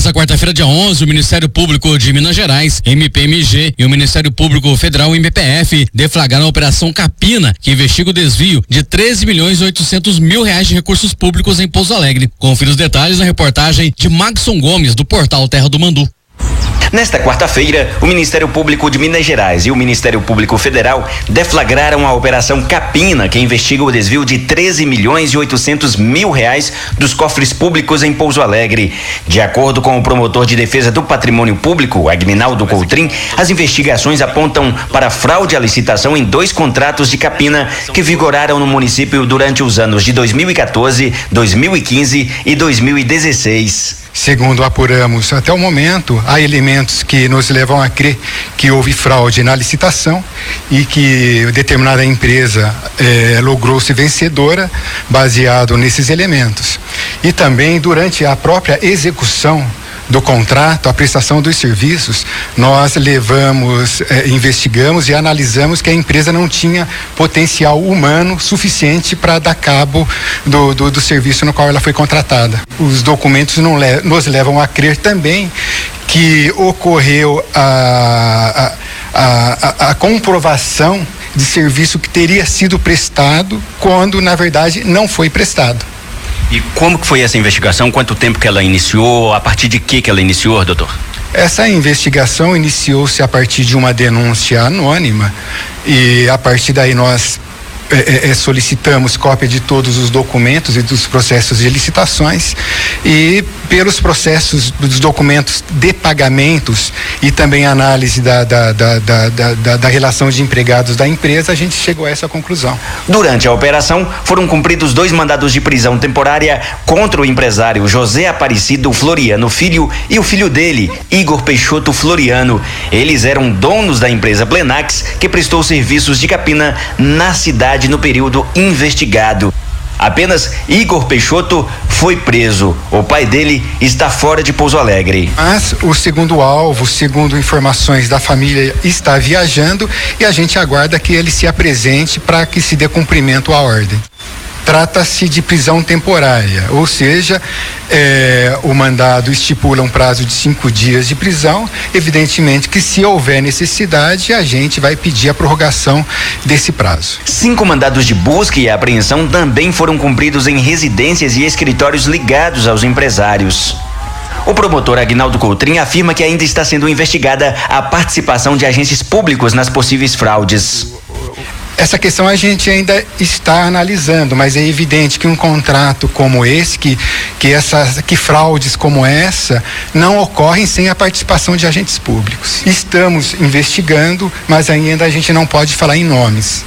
Nesta quarta-feira, dia 11, o Ministério Público de Minas Gerais, MPMG, e o Ministério Público Federal, MPF, deflagraram a Operação Capina, que investiga o desvio de 13.800.000 reais de recursos públicos em Pouso Alegre. Confira os detalhes na reportagem de Magson Gomes, do portal Terra do Mandu. Nesta quarta-feira, o Ministério Público de Minas Gerais e o Ministério Público Federal deflagraram a Operação Capina, que investiga o desvio de 13.800.000 reais dos cofres públicos em Pouso Alegre. De acordo com o promotor de defesa do patrimônio público, Agnaldo Coutrin, as investigações apontam para fraude à licitação em 2 contratos de capina que vigoraram no município durante os anos de 2014, 2015 e 2016. Segundo apuramos até o momento, há elementos que nos levam a crer que houve fraude na licitação e que determinada empresa logrou-se vencedora baseado nesses elementos. E também durante a própria execução do contrato, a prestação dos serviços, nós investigamos e analisamos que a empresa não tinha potencial humano suficiente para dar cabo do serviço no qual ela foi contratada. Os documentos nos levam a crer também que ocorreu a comprovação de serviço que teria sido prestado quando, na verdade, não foi prestado. E como que foi essa investigação? Quanto tempo que ela iniciou? A partir de que ela iniciou, doutor? Essa investigação iniciou-se a partir de uma denúncia anônima e a partir daí nós solicitamos cópia de todos os documentos e dos processos de licitações e pelos processos dos documentos de pagamentos e também análise da relação de empregados da empresa, a gente chegou a essa conclusão. Durante a operação, foram cumpridos 2 mandados de prisão temporária contra o empresário José Aparecido Floriano Filho e o filho dele, Igor Peixoto Floriano. Eles eram donos da empresa Plenax, que prestou serviços de capina na cidade no período investigado. Apenas Igor Peixoto foi preso. O pai dele está fora de Pouso Alegre. Mas o segundo alvo, segundo informações da família, está viajando e a gente aguarda que ele se apresente para que se dê cumprimento à ordem. Trata-se de prisão temporária, ou seja, o mandado estipula um prazo de 5 dias de prisão. Evidentemente que se houver necessidade, a gente vai pedir a prorrogação desse prazo. 5 mandados de busca e apreensão também foram cumpridos em residências e escritórios ligados aos empresários. O promotor Agnaldo Coutrin afirma que ainda está sendo investigada a participação de agentes públicos nas possíveis fraudes. Essa questão a gente ainda está analisando, mas é evidente que um contrato como esse, que fraudes como essa não ocorrem sem a participação de agentes públicos. Estamos investigando, mas ainda a gente não pode falar em nomes.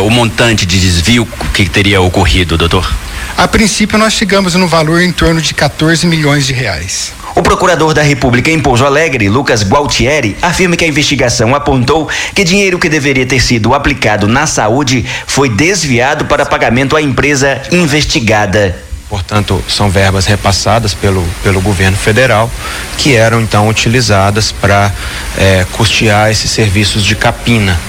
O montante de desvio que teria ocorrido, doutor? A princípio nós chegamos no valor em torno de 14 milhões de reais. O procurador da República em Pouso Alegre, Lucas Gualtieri, afirma que a investigação apontou que dinheiro que deveria ter sido aplicado na saúde foi desviado para pagamento à empresa investigada. Portanto, são verbas repassadas pelo governo federal que eram então utilizadas para custear esses serviços de capina,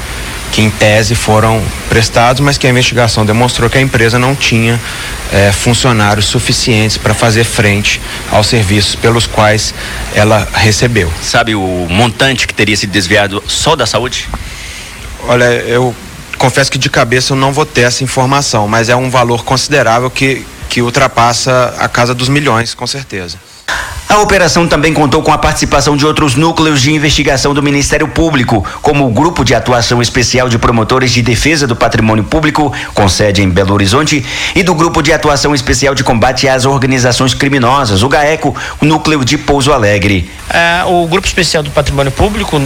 que em tese foram prestados, mas que a investigação demonstrou que a empresa não tinha funcionários suficientes para fazer frente aos serviços pelos quais ela recebeu. Sabe o montante que teria sido desviado só da saúde? Olha, eu confesso que de cabeça eu não vou ter essa informação, mas é um valor considerável que ultrapassa a casa dos milhões, com certeza. A operação também contou com a participação de outros núcleos de investigação do Ministério Público, como o Grupo de Atuação Especial de Promotores de Defesa do Patrimônio Público, com sede em Belo Horizonte, e do Grupo de Atuação Especial de Combate às Organizações Criminosas, o GAECO, núcleo de Pouso Alegre. O Grupo Especial do Patrimônio Público,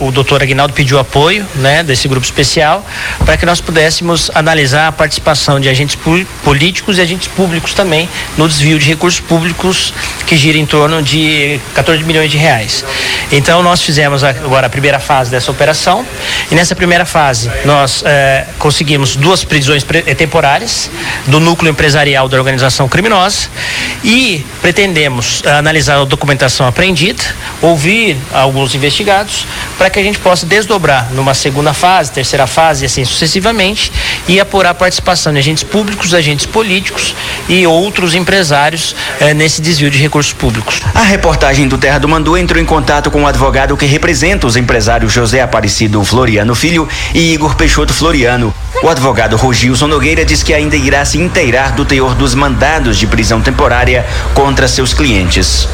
o doutor Agnaldo pediu apoio, desse grupo especial, para que nós pudéssemos analisar a participação de agentes políticos e agentes públicos também no desvio de recursos públicos, que gira em torno de 14 milhões de reais. Então nós fizemos agora a primeira fase dessa operação e nessa primeira fase nós conseguimos 2 prisões temporárias do núcleo empresarial da organização criminosa e pretendemos analisar a documentação apreendida, ouvir alguns investigados para que a gente possa desdobrar numa segunda fase, terceira fase e assim sucessivamente e apurar a participação de agentes públicos, agentes políticos e outros empresários nesse desvio de recursos recursos públicos. A reportagem do Terra do Mandu entrou em contato com o advogado que representa os empresários José Aparecido Floriano Filho e Igor Peixoto Floriano. O advogado Rogilson Nogueira diz que ainda irá se inteirar do teor dos mandados de prisão temporária contra seus clientes.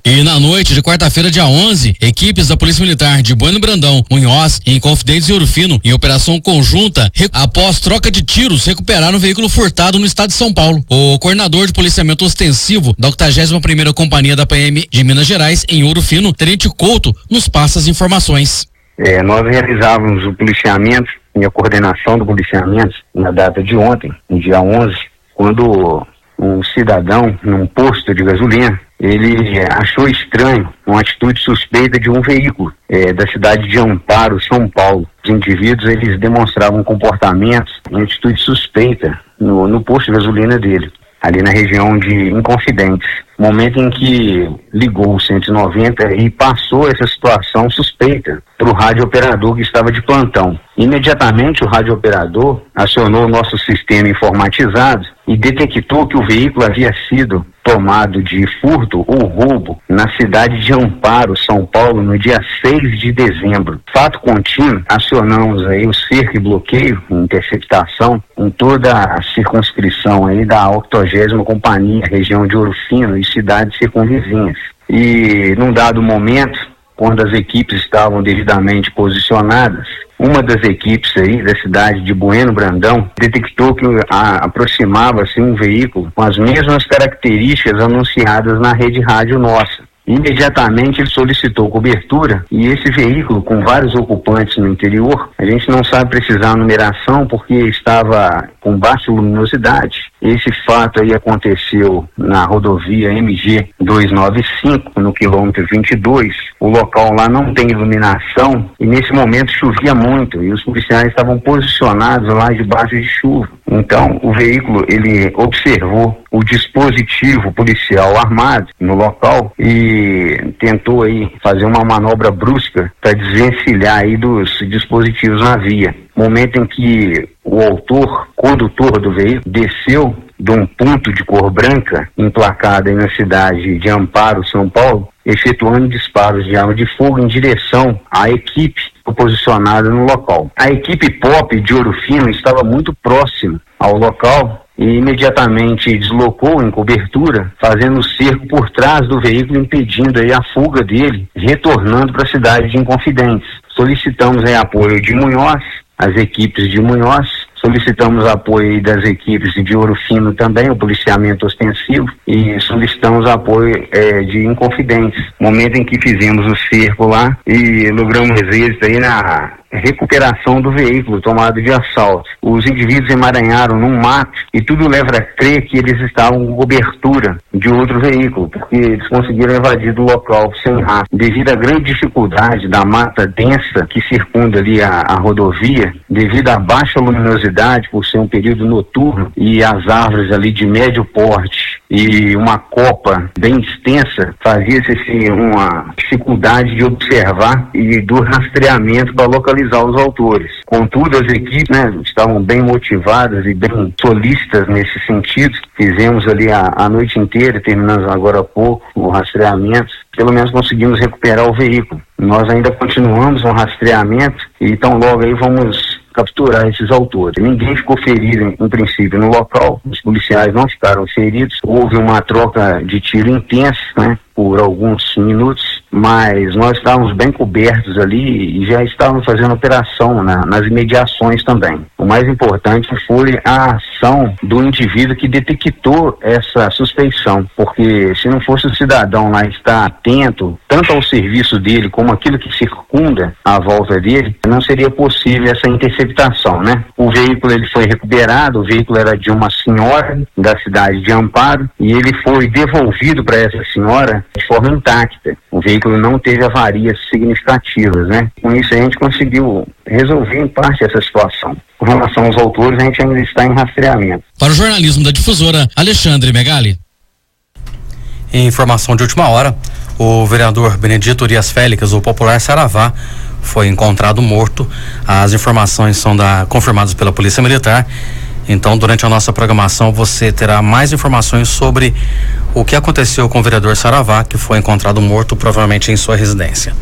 E na noite de quarta-feira, dia 11, equipes da Polícia Militar de Bueno Brandão, Munhoz e Inconfidentes e Ouro Fino, em operação conjunta, após troca de tiros, recuperaram um veículo furtado no estado de São Paulo. O coordenador de policiamento ostensivo da 81ª Companhia da PM de Minas Gerais, em Ouro Fino, Tenente Couto, nos passa as informações. Nós realizávamos o policiamento e a coordenação do policiamento na data de ontem, no dia 11, quando um cidadão, num posto de gasolina, ele achou estranho uma atitude suspeita de um veículo da cidade de Amparo, São Paulo. Os indivíduos, eles demonstravam comportamentos em atitude suspeita no posto de gasolina dele, ali na região de Inconfidentes. Momento em que ligou o 190 e passou essa situação suspeita para o radiooperador que estava de plantão. Imediatamente o radiooperador acionou o nosso sistema informatizado e detectou que o veículo havia sido tomado de furto ou roubo na cidade de Amparo, São Paulo, no dia 6 de dezembro. Fato contínuo, acionamos aí o cerco e bloqueio, interceptação em toda a circunscrição aí da 80ª Companhia, região de Ouro Fino e cidades circunvizinhas. E num dado momento, quando as equipes estavam devidamente posicionadas, uma das equipes aí da cidade de Bueno Brandão detectou que aproximava-se um veículo com as mesmas características anunciadas na rede rádio nossa. Imediatamente ele solicitou cobertura e esse veículo, com vários ocupantes no interior, a gente não sabe precisar a numeração porque estava com baixa luminosidade. Esse fato aí aconteceu na rodovia MG 295, no quilômetro 22. O local lá não tem iluminação e nesse momento chovia muito e os policiais estavam posicionados lá debaixo de chuva. Então o veículo, ele observou o dispositivo policial armado no local e tentou aí fazer uma manobra brusca para desvencilhar aí dos dispositivos na via. Momento em que o condutor do veículo, desceu de um ponto de cor branca emplacado aí na cidade de Amparo, São Paulo, efetuando disparos de arma de fogo em direção à equipe posicionada no local. A equipe POP de Ouro Fino estava muito próxima ao local e imediatamente deslocou em cobertura, fazendo o cerco por trás do veículo, impedindo aí a fuga dele, retornando para a cidade de Inconfidentes. Solicitamos aí apoio de Munhoz, as equipes de Munhoz, solicitamos apoio das equipes de Ouro Fino também, o policiamento ostensivo, e solicitamos apoio de Inconfidentes. Momento em que fizemos o cerco lá e logramos êxito aí na recuperação do veículo tomado de assalto. Os indivíduos emaranharam num mato e tudo leva a crer que eles estavam com cobertura de outro veículo, porque eles conseguiram evadir do local sem rastro. Devido à grande dificuldade da mata densa que circunda ali a rodovia, devido à baixa luminosidade por ser um período noturno e as árvores ali de médio porte e uma copa bem extensa, fazia-se assim, uma dificuldade de observar e do rastreamento para localizar os autores. Contudo, as equipes estavam bem motivadas e bem solícitas nesse sentido. Fizemos ali a noite inteira, terminamos agora há pouco o rastreamento. Pelo menos conseguimos recuperar o veículo. Nós ainda continuamos o rastreamento e então logo aí vamos capturar esses autores. Ninguém ficou ferido em princípio no local, os policiais não ficaram feridos. Houve uma troca de tiro intensa, por alguns minutos, mas nós estávamos bem cobertos ali e já estávamos fazendo operação nas imediações também. O mais importante foi a ação do indivíduo que detectou essa suspeição, porque se não fosse o cidadão lá estar atento tanto ao serviço dele como aquilo que circunda à volta dele, não seria possível essa interceptação, O veículo ele foi recuperado, o veículo era de uma senhora da cidade de Amparo e ele foi devolvido para essa senhora de forma intacta. O veículo não teve avarias significativas, Com isso a gente conseguiu resolver em parte essa situação. Com relação aos autores, a gente ainda está em rastreamento. Para o jornalismo da Difusora, Alexandre Megali. Em informação de última hora, o vereador Benedito Urias Félix, o popular Saravá, foi encontrado morto. As informações são confirmadas pela Polícia Militar. Então, durante a nossa programação, você terá mais informações sobre o que aconteceu com o vereador Saravá, que foi encontrado morto provavelmente em sua residência.